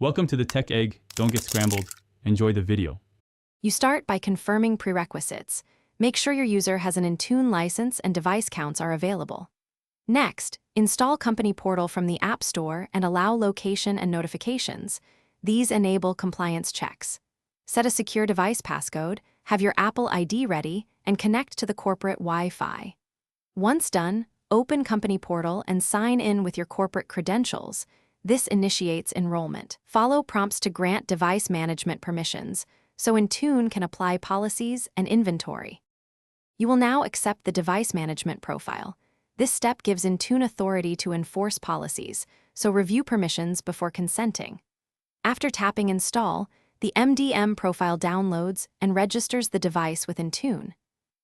Welcome to the Tech Egg. Don't get scrambled. Enjoy the video. You start by confirming prerequisites. Make sure your user has an Intune license and device counts are available. Next, install Company Portal from the App Store and allow location and notifications. These enable compliance checks. Set a secure device passcode, have your Apple ID ready, and connect to the corporate Wi-Fi. Once done, open Company Portal and sign in with your corporate credentials. This initiates enrollment. Follow prompts to grant device management permissions, so Intune can apply policies and inventory. You will now accept the device management profile. This step gives Intune authority to enforce policies, so review permissions before consenting. After tapping Install, the MDM profile downloads and registers the device with Intune.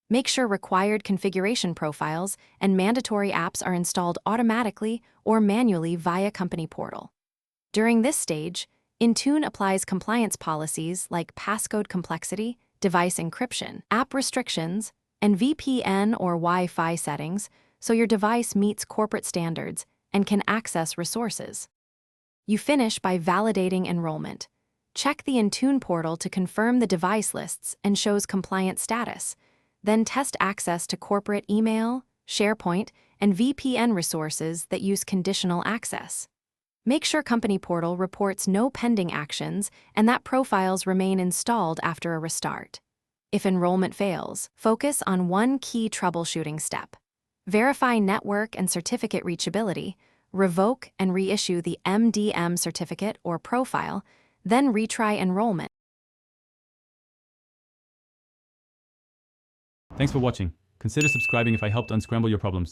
Make sure required configuration profiles and mandatory apps are installed automatically or manually via Company Portal. During this stage, Intune applies compliance policies like passcode complexity, device encryption, app restrictions, and VPN or Wi-Fi settings so your device meets corporate standards and can access resources. You finish by validating enrollment. Check the Intune portal to confirm the device lists and shows compliant status. Then test access to corporate email, SharePoint, and VPN resources that use conditional access. Make sure Company Portal reports no pending actions and that profiles remain installed after a restart. If enrollment fails, focus on one key troubleshooting step. Verify network and certificate reachability, revoke and reissue the MDM certificate or profile, then retry enrollment. Thanks for watching. Consider subscribing if I helped unscramble your problems.